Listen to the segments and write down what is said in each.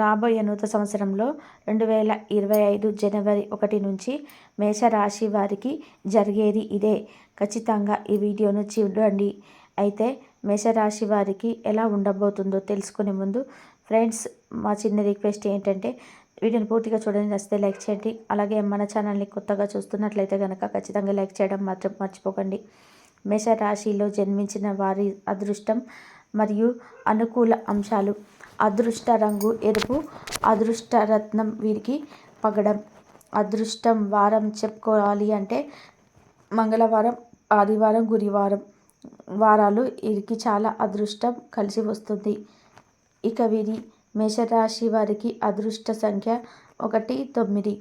రాబోయే నూతన సంవత్సరంలో 2025 జనవరి 1 నుంచి మేషరాశి వారికి జరిగేది ఇదే. ఖచ్చితంగా ఈ వీడియోను చూడండి. అయితే మేషరాశి వారికి ఎలా ఉండబోతుందో తెలుసుకునే ముందు ఫ్రెండ్స్, మా చిన్న రిక్వెస్ట్ ఏంటంటే వీడియోని పూర్తిగా చూడండి. నచ్చితే లైక్ చేయండి. అలాగే మన ఛానల్ని కొత్తగా చూస్తున్నట్లయితే కనుక ఖచ్చితంగా లైక్ చేయడం మాత్రం మర్చిపోకండి. మేషరాశిలో జన్మించిన వారి అదృష్టం మరియు అనుకూల అంశాలు. అదృష్ట రంగు ఎరుపు. అదృష్టరత్నం వీరికి పగడం. అదృష్టం వారం చెప్పుకోవాలి అంటే మంగళవారం, ఆదివారం, గురువారం వారాలు వీరికి చాలా అదృష్టం కలిసి వస్తుంది. ఇక వీరి మేషరాశి వారికి అదృష్ట సంఖ్య 1, 9.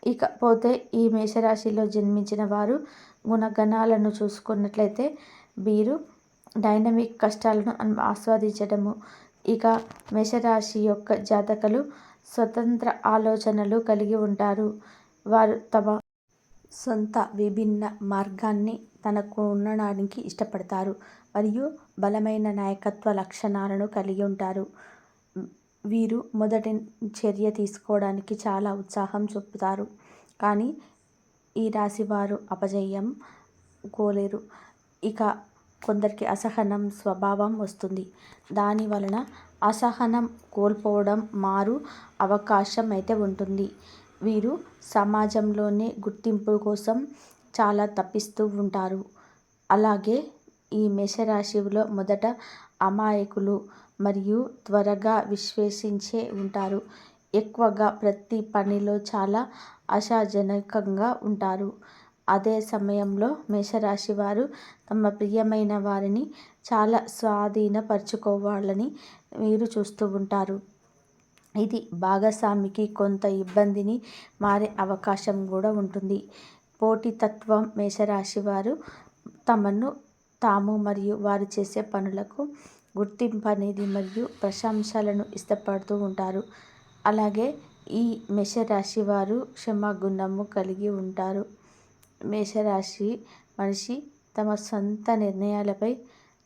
ఇకపోతే ఈ మేషరాశిలో జన్మించిన వారు గుణగణాలను చూసుకున్నట్లయితే వీరు డైనమిక్, కష్టాలను ఆస్వాదించడము. ఇక మేషరాశి యొక్క జాతకులు స్వతంత్ర ఆలోచనలు కలిగి ఉంటారు. వారు తమ సొంత విభిన్న మార్గాన్ని తనకు ఉండడానికి ఇష్టపడతారు మరియు బలమైన నాయకత్వ లక్షణాలను కలిగి ఉంటారు. వీరు మొదటి చర్య తీసుకోవడానికి చాలా ఉత్సాహం చూపుతారు, కానీ ఈ రాశి వారు అపజయం కోలేరు. ఇక కొందరికి అసహనం స్వభావం వస్తుంది. దాని వలన అసహనం కోల్పోవడం మారు అవకాశం అయితే ఉంటుంది. వీరు సమాజంలోనే గుర్తింపు కోసం చాలా తప్పిస్తూ ఉంటారు. అలాగే ఈ మేషరాశిలో మొదట అమాయకులు మరియు త్వరగా విశ్వసించే ఉంటారు. ఎక్కువగా ప్రతి పనిలో చాలా ఆశాజనకంగా ఉంటారు. అదే సమయంలో మేషరాశి వారు తమ ప్రియమైన వారిని చాలా స్వాధీనపరచుకోవాలని వీరు చూస్తూ ఉంటారు. ఇది భాగస్వామికి కొంత ఇబ్బందిని మారే అవకాశం కూడా ఉంటుంది. పోటీతత్వం. మేషరాశి వారు తమను తాము మరియు వారు చేసే పనులకు గుర్తింపు అనేది మరియు ప్రశంసలను ఇష్టపడుతూ ఉంటారు. అలాగే ఈ మేషరాశి వారు క్షమాగుణము కలిగి ఉంటారు. మేషరాశి మనిషి తమ సొంత నిర్ణయాలపై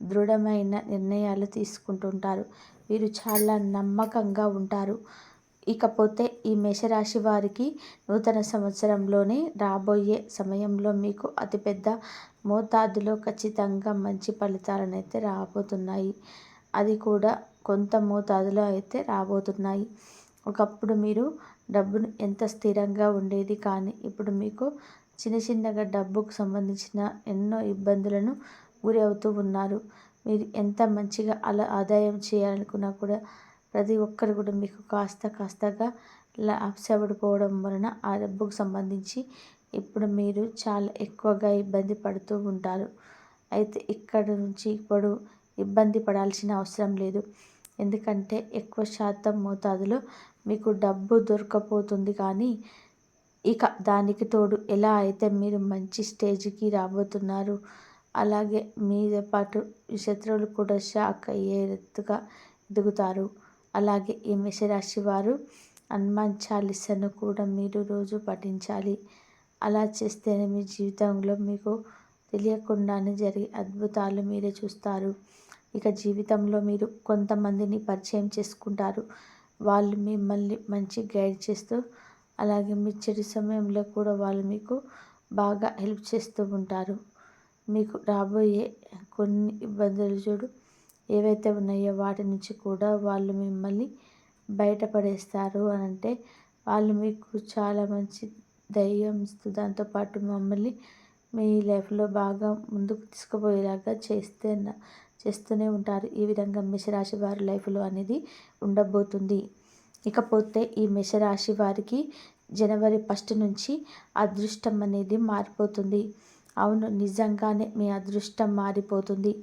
దృఢమైన నిర్ణయాలు తీసుకుంటుంటారు. వీరు చాలా నమ్మకంగా ఉంటారు. ఇకపోతే ఈ మేషరాశి వారికి నూతన సంవత్సరంలోనే రాబోయే సమయంలో మీకు అతిపెద్ద మోతాదులో ఖచ్చితంగా మంచి ఫలితాలను అయితే రాబోతున్నాయి. అది కూడా కొంత మోతాదులో అయితే రాబోతున్నాయి. ఒకప్పుడు మీరు డబ్బును ఎంత స్థిరంగా ఉండేది, కానీ ఇప్పుడు మీకు చిన్న చిన్నగా డబ్బుకు సంబంధించిన ఎన్నో ఇబ్బందులను గురి అవుతూ ఉన్నారు. మీరు ఎంత మంచిగా అలా ఆదాయం చేయాలనుకున్నా కూడా ప్రతి ఒక్కరు కూడా మీకు కాస్తగా ఆశపడిపోవడం వలన ఆ డబ్బుకు సంబంధించి ఇప్పుడు మీరు చాలా ఎక్కువగా ఇబ్బంది పడుతూ ఉంటారు. అయితే ఇక్కడ నుంచి ఇప్పుడు ఇబ్బంది పడాల్సిన అవసరం లేదు. ఎందుకంటే ఎక్కువ శాతం మోతాదులో మీకు డబ్బు దొరకపోతుంది. కానీ ఇక దానికి తోడు ఎలా అయితే మీరు మంచి స్టేజ్కి రాబోతున్నారు, అలాగే మీతో పాటు శత్రువులు కూడా షాక్ అయ్యేట్టుగా ఎదుగుతారు. అలాగే ఈ మేషరాశి వారు హనుమాన్ చాలీసాను కూడా మీరు రోజు పఠించాలి. అలా చేస్తేనే మీ జీవితంలో మీకు తెలియకుండానే జరిగే అద్భుతాలు మీరే చూస్తారు. ఇక జీవితంలో మీరు కొంతమందిని పరిచయం చేసుకుంటారు. వాళ్ళు మిమ్మల్ని మంచి గైడ్ చేస్తూ, అలాగే మీ చెడు సమయంలో కూడా వాళ్ళు మీకు బాగా హెల్ప్ చేస్తూ ఉంటారు. మీకు రాబోయే కొన్ని ఇబ్బందులు ఏవైతే ఉన్నాయో వాటి నుంచి కూడా వాళ్ళు మిమ్మల్ని బయటపడేస్తారు. అని అంటే వాళ్ళు మీకు చాలా మంచి ధైర్యం ఇస్తూ, దాంతోపాటు మమ్మల్ని మీ లైఫ్లో బాగా ముందుకు తీసుకుపోయేలాగా చేస్తూనే ఉంటారు. ఈ విధంగా మేషరాశి వారి లైఫ్లో అనేది ఉండబోతుంది. ఇకపోతే ఈ మేషరాశి వారికి జనవరి 1 నుంచి అదృష్టం అనేది మారిపోతుంది. అవును, నిజంగానే మీ అదృష్టం మారిపోతుంది.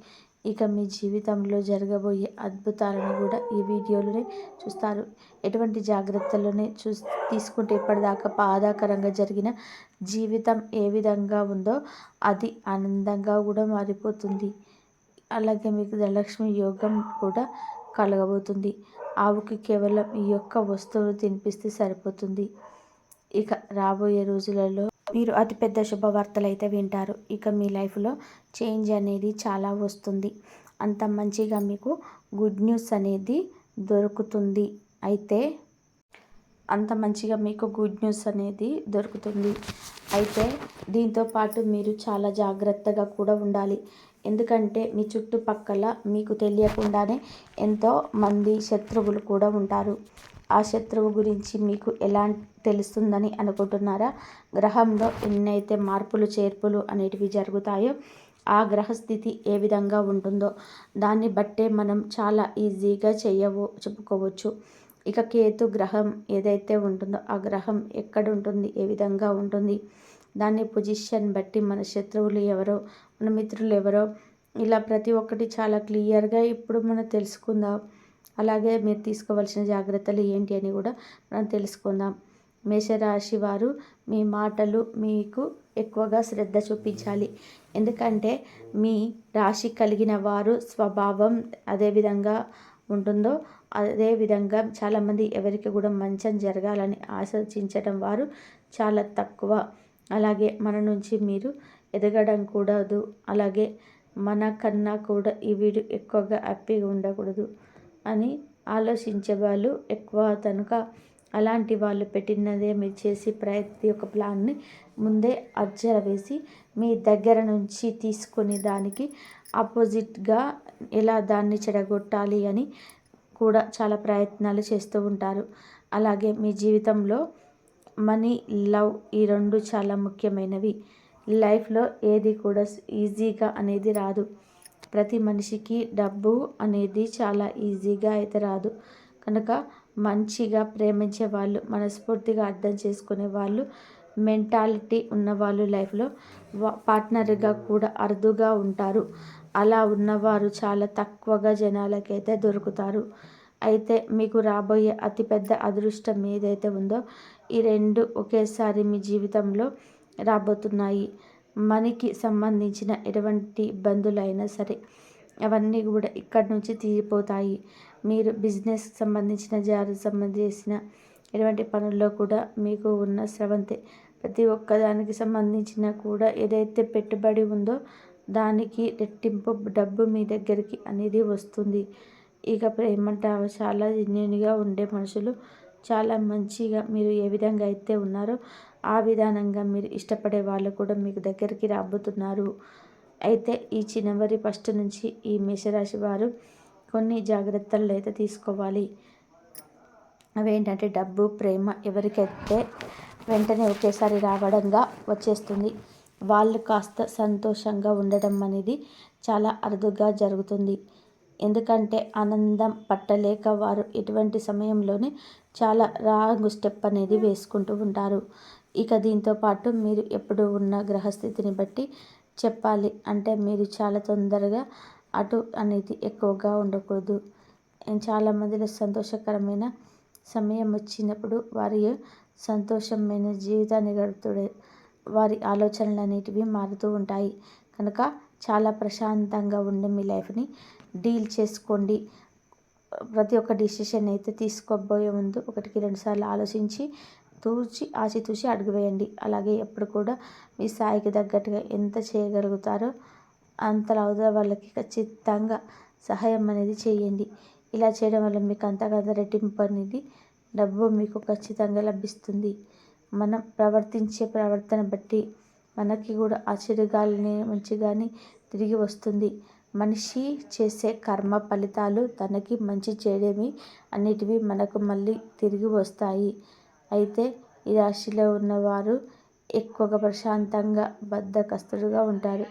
ఇక మీ జీవితంలో జరగబోయే అద్భుతాలను కూడా ఈ వీడియోలోనే చూస్తారు. ఎటువంటి జాగ్రత్తలనే తీసుకుంటే ఇప్పటిదాకా బాధాకరంగా జరిగిన జీవితం ఏ విధంగా ఉందో అది ఆనందంగా కూడా మారిపోతుంది. అలాగే మీకు ధనలక్ష్మి యోగం కూడా కలగబోతుంది. ఆవుకి కేవలం ఈ యొక్క వస్తువులు తినిపిస్తే సరిపోతుంది. ఇక రాబోయే రోజులలో మీరు అతిపెద్ద శుభవార్తలు అయితే వింటారు. ఇక మీ లైఫ్లో చేంజ్ అనేది చాలా వస్తుంది. అంత మంచిగా మీకు గుడ్ న్యూస్ అనేది దొరుకుతుంది అయితే అంత మంచిగా మీకు గుడ్ న్యూస్ అనేది దొరుకుతుంది. అయితే దీంతో పాటు మీరు చాలా జాగ్రత్తగా కూడా ఉండాలి. ఎందుకంటే మీ చుట్టుపక్కల మీకు తెలియకుండానే ఎంతో మంది శత్రువులు కూడా ఉంటారు. ఆ శత్రువు గురించి మీకు ఎలా తెలుస్తుందని అనుకుంటున్నారా? గ్రహంలో ఎన్నైతే మార్పులు చేర్పులు అనేటివి జరుగుతాయో ఆ గ్రహస్థితి ఏ విధంగా ఉంటుందో దాన్ని బట్టే మనం చాలా ఈజీగా చెప్పుకోవచ్చు. ఇక కేతు గ్రహం ఏదైతే ఉంటుందో ఆ గ్రహం ఎక్కడ ఉంటుంది, ఏ విధంగా ఉంటుంది, దాన్ని పొజిషన్ బట్టి మన శత్రువులు ఎవరో, మన మిత్రులు ఎవరో, ఇలా ప్రతి ఒక్కటి చాలా క్లియర్గా ఇప్పుడు మనం తెలుసుకుందాం. అలాగే మీరు తీసుకోవాల్సిన జాగ్రత్తలు ఏంటి అని కూడా మనం తెలుసుకుందాం. మేషరాశి వారు మీ మాటలు మీకు ఎక్కువగా శ్రద్ధ చూపించాలి. ఎందుకంటే మీ రాశి కలిగిన వారు స్వభావం అదే విధంగా ఉంటుందో అదేవిధంగా చాలామంది ఎవరికి కూడా మంచం జరగాలని ఆశించటం వారు చాలా తక్కువ. అలాగే మన నుంచి మీరు ఎదగడం కూడదు. అలాగే మన కన్నా కూడా వీడు ఎక్కువగా హ్యాపీగా ఉండకూడదు అని ఆలోచించే వాళ్ళు ఎక్కువ కనుక అలాంటి వాళ్ళు పెట్టినదే మీరు చేసి ప్రతి ఒక్క ప్లాన్ని ముందే అబ్జర్వ్ వేసి మీ దగ్గర నుంచి తీసుకొని దానికి ఆపోజిట్గా ఎలా దాన్ని చెడగొట్టాలి అని కూడా చాలా ప్రయత్నాలు చేస్తూ ఉంటారు. అలాగే మీ జీవితంలో మనీ, లవ్ ఈ రెండు చాలా ముఖ్యమైనవి. లైఫ్లో ఏది కూడా ఈజీగా అనేది రాదు. ప్రతి మనిషికి డబ్బు అనేది చాలా ఈజీగా అయితే రాదు. కనుక మంచిగా ప్రేమించే వాళ్ళు, మనస్ఫూర్తిగా అర్థం చేసుకునే వాళ్ళు, మెంటాలిటీ ఉన్నవాళ్ళు లైఫ్లో పార్ట్నర్గా కూడా అరుదుగా ఉంటారు. అలా ఉన్నవారు చాలా తక్కువగా జనాలకైతే దొరుకుతారు. అయితే మీకు రాబోయే అతిపెద్ద అదృష్టం ఏదైతే ఉందో ఈ రెండు ఒకేసారి మీ జీవితంలో రాబోతున్నాయి. మనీకి సంబంధించిన ఎటువంటి ఇబ్బందులైనా సరే అవన్నీ కూడా ఇక్కడి నుంచి తీరిపోతాయి. మీరు బిజినెస్కి సంబంధించిన ఎటువంటి పనుల్లో కూడా మీకు ఉన్న స్రవంతే. ప్రతి ఒక్కదానికి సంబంధించిన కూడా ఏదైతే పెట్టుబడి ఉందో దానికి రెట్టింపు డబ్బు మీ దగ్గరికి అనేది వస్తుంది. ఇక ఏమంటారు, చాలా జెన్యూన్గా ఉండే మనుషులు చాలా మంచిగా మీరు ఏ విధంగా అయితే ఉన్నారో ఆ విధానంగా మీరు ఇష్టపడే వాళ్ళు కూడా మీకు దగ్గరికి రాబోతున్నారు. అయితే ఈ జనవరి 1 నుంచి ఈ మేషరాశి వారు కొన్ని జాగ్రత్తలు అయితే తీసుకోవాలి. అవేంటంటే డబ్బు, ప్రేమ ఎవరికైతే వెంటనే ఒకేసారి రావడంగా వచ్చేస్తుంది వాళ్ళు కాస్త సంతోషంగా ఉండడం అనేది చాలా అరుదుగా జరుగుతుంది. ఎందుకంటే ఆనందం పట్టలేక వారు ఇటువంటి సమయంలోనే చాలా రాంగ్ స్టెప్ అనేది వేసుకుంటూ ఉంటారు. ఇక దీంతో పాటు మీరు ఎప్పుడు ఉన్న గ్రహస్థితిని బట్టి చెప్పాలి అంటే మీరు చాలా తొందరగా అటు అనేది ఎక్కువగా ఉండకూడదు. చాలామందిలో సంతోషకరమైన సమయం వచ్చినప్పుడు వారి సంతోషమైన జీవితాన్ని గడుపుతూ వారి ఆలోచనలు అనేటివి మారుతూ ఉంటాయి. కనుక చాలా ప్రశాంతంగా ఉండే మీ లైఫ్ని డీల్ చేసుకోండి. ప్రతి ఒక్క డిసిషన్ అయితే తీసుకోబోయే ముందు 1-2 సార్లు ఆలోచించి ఆచితూచి అడుగు వేయండి. అలాగే ఎప్పుడు కూడా మీ స్థాయికి తగ్గట్టుగా ఎంత చేయగలుగుతారో అంతలా అవతల వాళ్ళకి ఖచ్చితంగా సహాయం అనేది చేయండి. ఇలా చేయడం వల్ల మీకు అంతకంత రెట్టింపు అనేది డబ్బు మీకు ఖచ్చితంగా లభిస్తుంది. మనం ప్రవర్తించే ప్రవర్తన బట్టి మనకి కూడా ఆ చెడుగాలిని మంచిగాని తిరిగి వస్తుంది. మనిషి చేసే కర్మ ఫలితాలు తనకి మంచి చేయడమే అన్నిటివి మనకు మళ్ళీ తిరిగి వస్తాయి. అయితే ఈ రాశిలో ఉన్నవారు ఎక్కువగా ప్రశాంతంగా బద్ధకస్తులుగా ఉంటారు.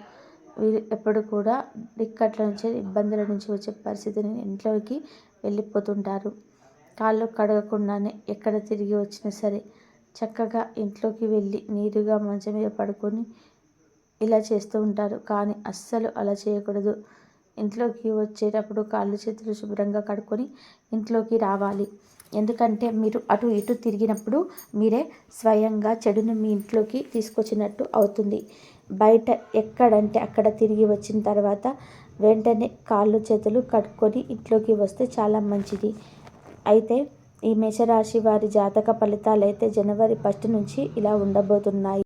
వీరు ఎప్పుడు కూడా ఇక్కట్ల నుంచి ఇబ్బందుల నుంచి వచ్చే పరిస్థితిని ఇంట్లోకి వెళ్ళిపోతుంటారు. కాళ్ళు కడగకుండానే ఎక్కడ తిరిగి వచ్చినా సరే చక్కగా ఇంట్లోకి వెళ్ళి నీరుగా మంచం మీద పడుకొని ఇలా చేస్తూ ఉంటారు. కానీ అస్సలు అలా చేయకూడదు. ఇంట్లోకి వచ్చేటప్పుడు కాళ్ళు చేతులు శుభ్రంగా కడుక్కొని ఇంట్లోకి రావాలి. ఎందుకంటే మీరు అటు ఇటు తిరిగినప్పుడు మీరే స్వయంగా చెడును మీ ఇంట్లోకి తీసుకొచ్చినట్టు అవుతుంది. బయట ఎక్కడంటే అక్కడ తిరిగి వచ్చిన తర్వాత వెంటనే కాళ్ళు చేతులు కడుక్కొని ఇంట్లోకి వస్తే చాలా మంచిది. అయితే ఈ మేషరాశి వారి జాతక ఫలితాలు అయితే జనవరి 1 నుంచి ఇలా ఉండబోతున్నాయి.